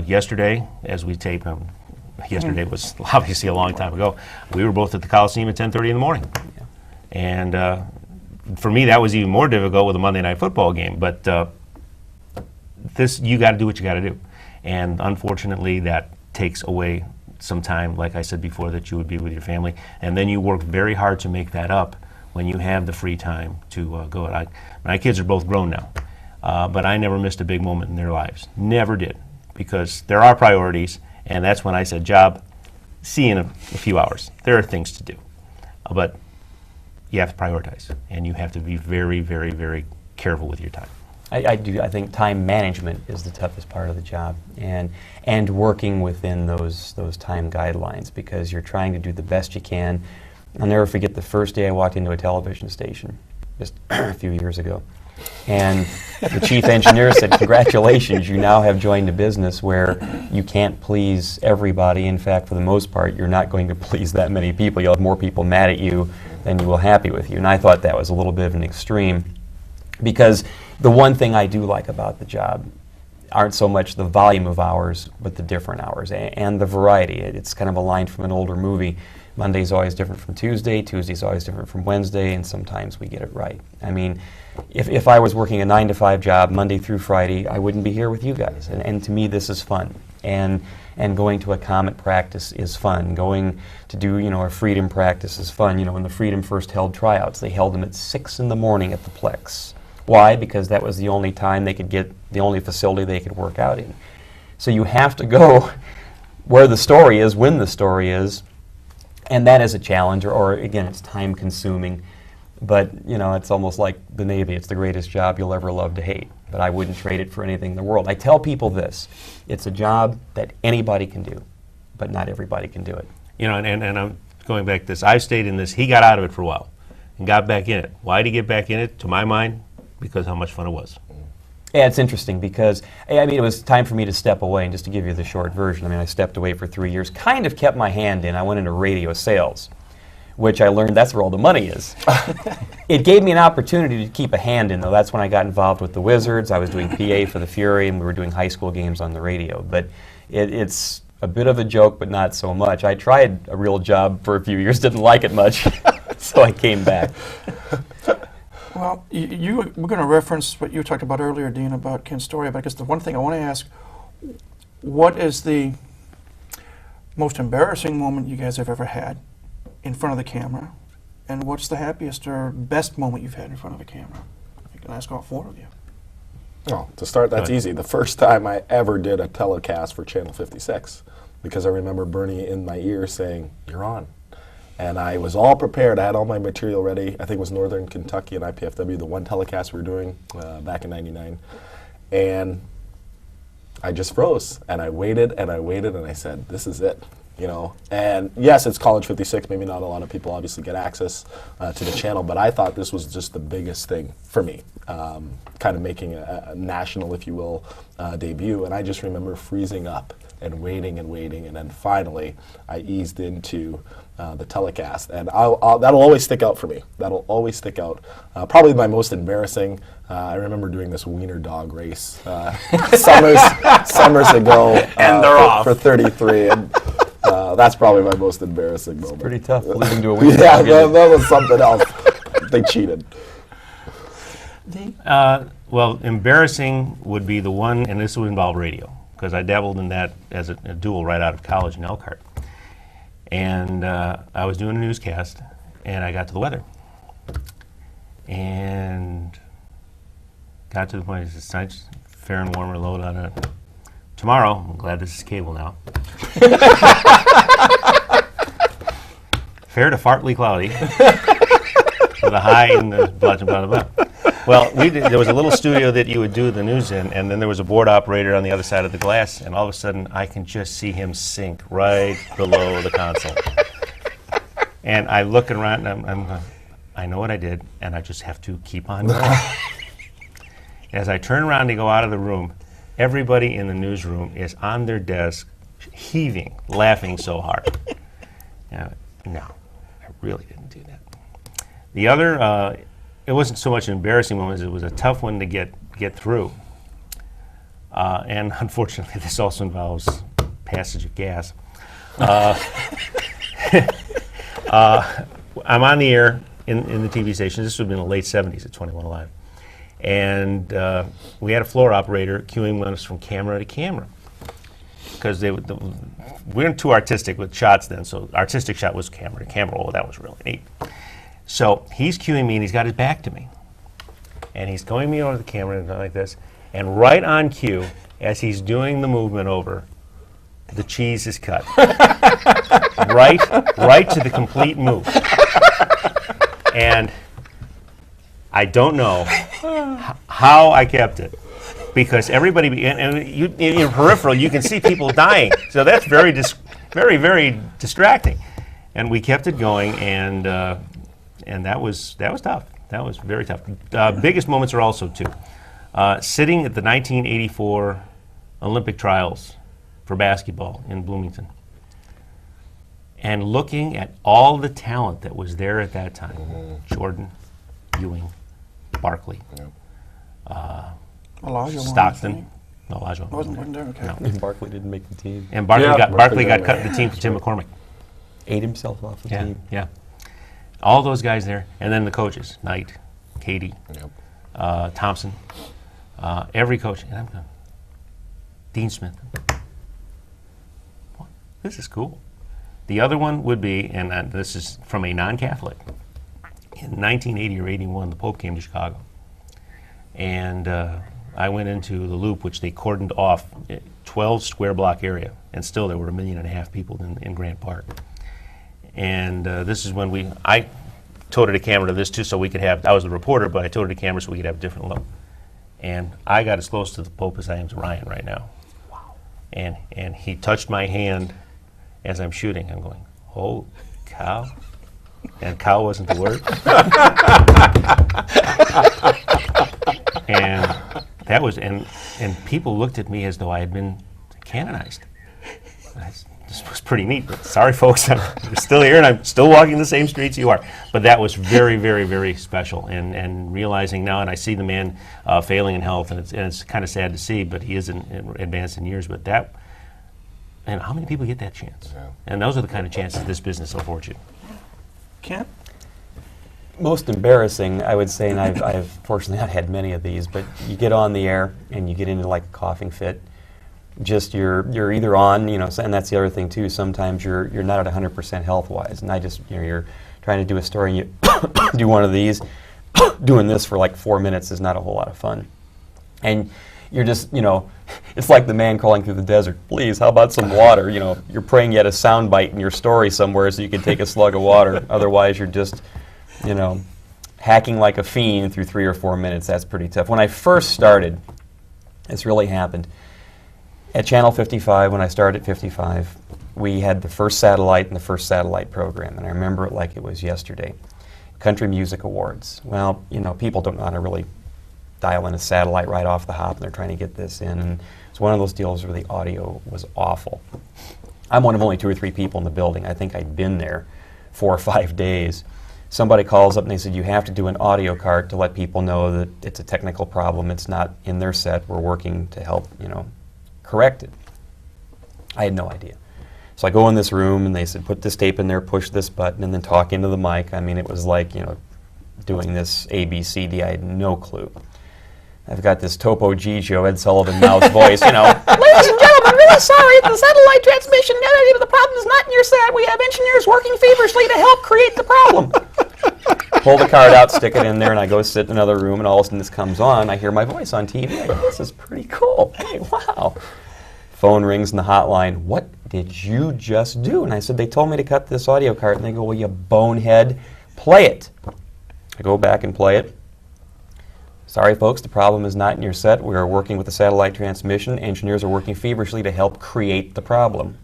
Yesterday, as we tape, yesterday was obviously a long time ago, we were both at the Coliseum at 10:30 in the morning. Yeah. And for me, that was even more difficult with a Monday Night Football game. But you got to do what you got to do. And unfortunately, that takes away some time, like I said before, that you would be with your family. And then you work very hard to make that up when you have the free time to go out. My kids are both grown now, but I never missed a big moment in their lives. Never did, because there are priorities, and that's when I said, job, see you in a few hours. There are things to do, but you have to prioritize, and you have to be very, very, very careful with your time. I think time management is the toughest part of the job, and working within those time guidelines, because you're trying to do the best you can. I'll never forget the first day I walked into a television station just a few years ago, and the chief engineer said, "Congratulations, you now have joined a business where you can't please everybody. In fact, for the most part, you're not going to please that many people. You'll have more people mad at you than you will happy with you." And I thought that was a little bit of an extreme, because the one thing I do like about the job aren't so much the volume of hours, but the different hours and the variety. It's kind of a line from an older movie. Monday's always different from Tuesday, Tuesday's always different from Wednesday, and sometimes we get it right. I mean, if I was working a 9-to-5 job Monday through Friday, I wouldn't be here with you guys. And to me, this is fun. And going to a Comet practice is fun. Going to do, a Freedom practice is fun. When the Freedom first held tryouts, they held them at 6 in the morning at the Plex. Why? Because that was the only time they could get, the only facility they could work out in. So you have to go where the story is, when the story is, and that is a challenge, or again, it's time consuming, but it's almost like the Navy. It's the greatest job you'll ever love to hate. but I wouldn't trade it for anything in the world. I tell people this, it's a job that anybody can do, but not everybody can do it. You know, and I'm going back to this. I stayed in this. He got out of it for a while and got back in it. Why did he get back in it? To my mind, because how much fun it was. Yeah, it's interesting because, I mean, it was time for me to step away, and just to give you the short version, I mean, I stepped away for 3 years, kind of kept my hand in. I went into radio sales, which I learned that's where all the money is. It gave me an opportunity to keep a hand in, though. That's when I got involved with the Wizards. I was doing PA for the Fury, and we were doing high school games on the radio. But it's a bit of a joke, but not so much. I tried a real job for a few years, didn't like it much, so I came back. Well, we're going to reference what you talked about earlier, Dean, about Ken's story, but I guess the one thing I want to ask, what is the most embarrassing moment you guys have ever had in front of the camera, and what's the happiest or best moment you've had in front of a camera? I can ask all four of you. Well, to start, that's easy. The first time I ever did a telecast for Channel 56, because I remember Bernie in my ear saying, "You're on." And I was all prepared. I had all my material ready. I think it was Northern Kentucky and IPFW, the one telecast we were doing back in '99. And I just froze. And I waited and I waited and I said, this is it. You know, and yes, it's College 56. Maybe not a lot of people obviously get access to the channel, but I thought this was just the biggest thing for me, kind of making a national, if you will, debut. And I just remember freezing up and waiting, and then finally I eased into the telecast, and that'll always stick out for me. That'll always stick out. Probably my most embarrassing. I remember doing this wiener dog race summers ago, and they're off for 33, and that's probably my most embarrassing moment. Pretty tough losing to a wiener Yeah, dog. that was something else. They cheated. Well, embarrassing would be the one, and this would involve radio, because I dabbled in that as a dual right out of college in Elkhart. And I was doing a newscast, and I got to the weather. And got to the point, it's nice, fair and warmer, load on it. Tomorrow, I'm glad this is cable now. Fair to partly cloudy, with a high in the blah, blah, blah, blah. Well, there was a little studio that you would do the news in, and then there was a board operator on the other side of the glass, and all of a sudden I can just see him sink right below the console. And I look around, and I'm going, I know what I did, and I just have to keep on going. As I turn around to go out of the room, everybody in the newsroom is on their desk, heaving, laughing so hard. No, I really didn't do that. The other, it wasn't so much an embarrassing moment as it was a tough one to get through. And unfortunately, this also involves passage of gas. I'm on the air in the TV station. This would have been in the late 70s at 21 Alive. And we had a floor operator cueing us from camera to camera. Because we weren't too artistic with shots then, so artistic shot was camera to camera. Oh, that was really neat. So he's cueing me, and he's got his back to me. And he's going me over the camera and like this. And right on cue, as he's doing the movement over, the cheese is cut. right to the complete move. And I don't know how I kept it. Because everybody, and you, in your peripheral, you can see people dying. So that's very, very distracting. And we kept it going, and that was tough. That was very tough. Biggest moments are also two. Sitting at the 1984 Olympic trials for basketball in Bloomington, and looking at all the talent that was there at that time. Mm-hmm. Jordan, Ewing, Barkley. Yep. Stockton. No, Elijah wasn't there. Okay. No. And Barkley didn't make the team. And Barkley got cut the team for Tim McCormick. Ate himself off the team. Yeah. All those guys there, and then the coaches: Knight, Katie, yep. Thompson, every coach. And I'm going, Dean Smith. What? This is cool. The other one would be, and this is from a non-Catholic. In 1980 or 81, the Pope came to Chicago, and I went into the Loop, which they cordoned off, 12 square block area, and still there were 1.5 million people in Grant Park. And this is when I toted a camera to this too, so we could have, I was the reporter, but I toted a camera so we could have a different look. And I got as close to the Pope as I am to Ryan right now. Wow. And he touched my hand as I'm shooting. I'm going, oh, cow. And cow wasn't the word. And that was, and people looked at me as though I had been canonized. This was pretty neat, but sorry folks, I'm still here and I'm still walking the same streets you are. But that was very, very, very special, and realizing now, and I see the man failing in health, and it's kind of sad to see, but he is advanced in years, but that, and how many people get that chance? Yeah. And those are the kind of chances this business affords you. Kent? Most embarrassing, I would say, and I've fortunately not had many of these, but you get on the air and you get into like a coughing fit. Just you're either on, you know, and that's the other thing too. Sometimes you're not at 100% health wise, and I just, you know, you're trying to do a story and you do one of these. Doing this for like 4 minutes is not a whole lot of fun, and you're just, you know, it's like the man crawling through the desert. Please, how about some water? You know, you're praying you had a sound bite in your story somewhere so you can take a slug of water. Otherwise, you're just, you know, hacking like a fiend through 3 or 4 minutes. That's pretty tough. When I first started, this really happened. At Channel 55, when I started at 55, we had the first satellite and the first satellite program, and I remember it like it was yesterday. Country Music Awards. Well, you know, people don't know how to really dial in a satellite right off the hop, and they're trying to get this in, and it's one of those deals where the audio was awful. I'm one of only 2 or 3 people in the building. I think I'd been there 4 or 5 days. Somebody calls up and they said, you have to do an audio cart to let people know that it's a technical problem. It's not in their set. We're working to help, you know, correct it. I had no idea. So I go in this room and they said, put this tape in there, push this button, and then talk into the mic. I mean, it was like, you know, doing this ABCD. I had no clue. I've got this Topo Gigio, Ed Sullivan mouse voice, you know. Ladies and gentlemen, I'm really sorry. The satellite transmission, the problem is not in your set. We have engineers working feverishly to help create the problem. Pull the card out, stick it in there, and I go sit in another room, and all of a sudden this comes on. I hear my voice on TV. I go, this is pretty cool. Hey, wow. Phone rings in the hotline. What did you just do? And I said, they told me to cut this audio cart. And they go, well, you bonehead, play it. I go back and play it. Sorry, folks, the problem is not in your set. We are working with the satellite transmission. Engineers are working feverishly to help create the problem.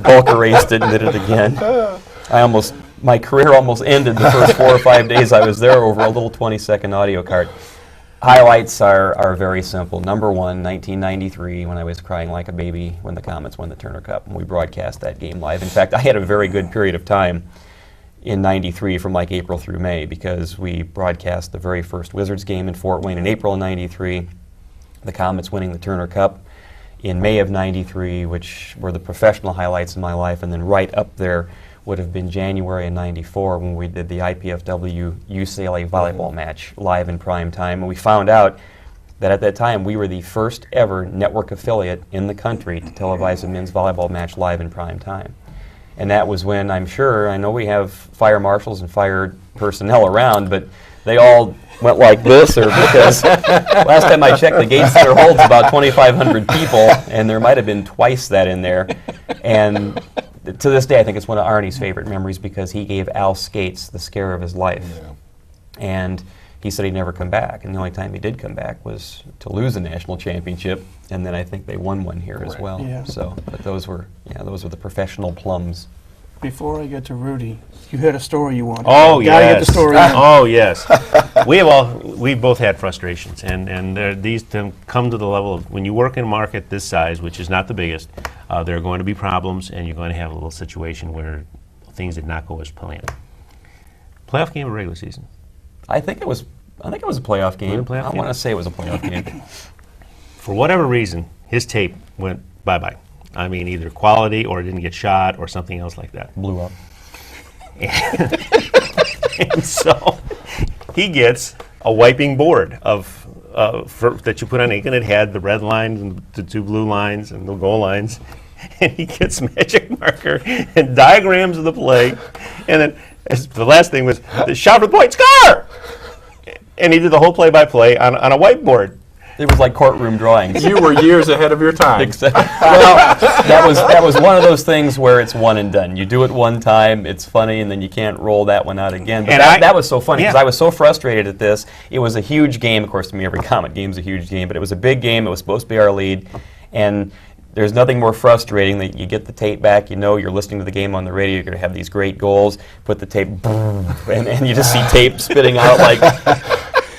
Bulk erased it and did it again. My career almost ended the first 4 or 5 days I was there over a little 20-second audio cart. Highlights are very simple. Number 1, 1993, when I was crying like a baby when the Comets won the Turner Cup, and we broadcast that game live. In fact, I had a very good period of time in 93 from like April through May, because we broadcast the very first Wizards game in Fort Wayne in April of 93, the Comets winning the Turner Cup in May of 93, which were the professional highlights in my life, and then right up there would have been January of 94 when we did the IPFW UCLA volleyball match live in prime time. And we found out that at that time we were the first ever network affiliate in the country to televise a men's volleyball match live in prime time. And that was when, I know we have fire marshals and fire personnel around, but they all went like this, or because last time I checked, the Gate Center holds about 2,500 people, and there might have been twice that in there. And to this day, I think it's one of Arnie's favorite memories, because he gave Al Skates the scare of his life. Yeah. And he said he'd never come back, and the only time he did come back was to lose a national championship, and then I think they won one here as well. Yeah. So, but those were the professional plums. Before I get to Rudy, you had a story you wanted. Oh, yes. Gotta get the story. Oh, yes. We both had frustrations, and these come to the level of, when you work in a market this size, which is not the biggest, there are going to be problems, and you're going to have a little situation where things did not go as planned. Playoff game or regular season? I think it was a playoff game. I want to say it was a playoff game. For whatever reason, his tape went bye-bye. I mean, either quality or it didn't get shot or something else like that. Blew up. And so he gets a wiping board that you put on ink, and it had the red lines and the 2 blue lines and the goal lines. And he gets magic marker and diagrams of the play. And then the last thing was the shot for the point, score! And he did the whole play-by-play on a whiteboard. It was like courtroom drawings. You were years ahead of your time. Well, that was one of those things where it's one and done. You do it one time, it's funny, and then you can't roll that one out again. But that was so funny because I was so frustrated at this. It was a huge game. Of course, to me, every Comet game is a huge game, but it was a big game. It was supposed to be our lead, and there's nothing more frustrating that you get the tape back, you know you're listening to the game on the radio, you're going to have these great goals, put the tape, and you just see tape spitting out like...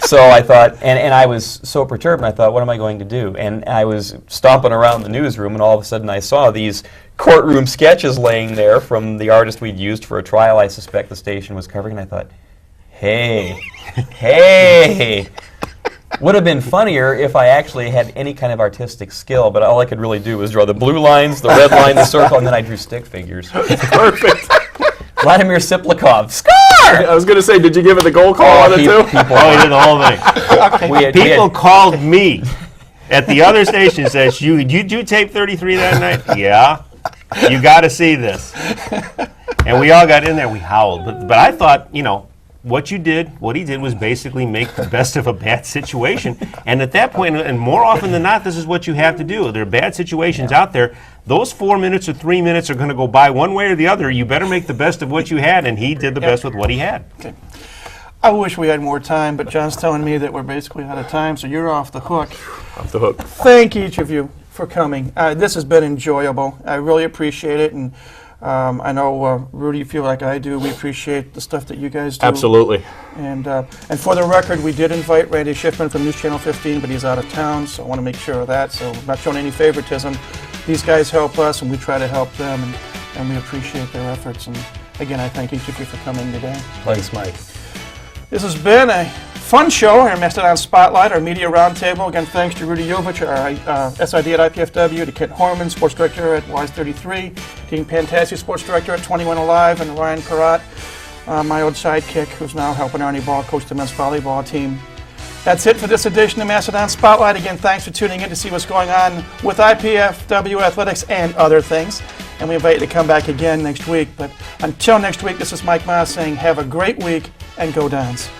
So I thought, and I was so perturbed, and I thought, what am I going to do? And I was stomping around the newsroom, and all of a sudden I saw these courtroom sketches laying there from the artist we'd used for a trial I suspect the station was covering, and I thought, hey, would have been funnier if I actually had any kind of artistic skill, but all I could really do was draw the blue lines, the red line, the circle, and then I drew stick figures. Perfect. Vladimir Siplikov, score! I was going to say, did you give it the goal call on it too? He did the whole thing. People called me at the other station and said, you do tape 33 that night? Yeah. You got to see this. And we all got in there. We howled. But I thought, what he did was basically make the best of a bad situation. And at that point, and more often than not, this is what you have to do. There are bad situations out there. Those 4 minutes or 3 minutes are going to go by one way or the other. You better make the best of what you had, and he did the best with what he had. Okay. I wish we had more time, but John's telling me that we're basically out of time, so you're off the hook. Off the hook. Thank each of you for coming. This has been enjoyable. I really appreciate it, and I know, Rudy, you feel like I do. We appreciate the stuff that you guys do. Absolutely. And for the record, we did invite Randy Schiffman from News Channel 15, but he's out of town, so I want to make sure of that. So I'm not showing any favoritism. These guys help us, and we try to help them, and we appreciate their efforts. And again, I thank each of you for coming today. Thanks, Mike. This has been a fun show here at Mastodon Spotlight, our media roundtable. Again, thanks to Rudy Jovich, our SID at IPFW, to Kent Horman, sports director at Wise 33, Dean Pantassi, sports director at 21 Alive, and Ryan Perrott, my old sidekick, who's now helping Arnie Ball coach the men's volleyball team. That's it for this edition of Mastodon Spotlight. Again, thanks for tuning in to see what's going on with IPFW athletics and other things. And we invite you to come back again next week. But until next week, this is Mike Maas saying have a great week and go Dons.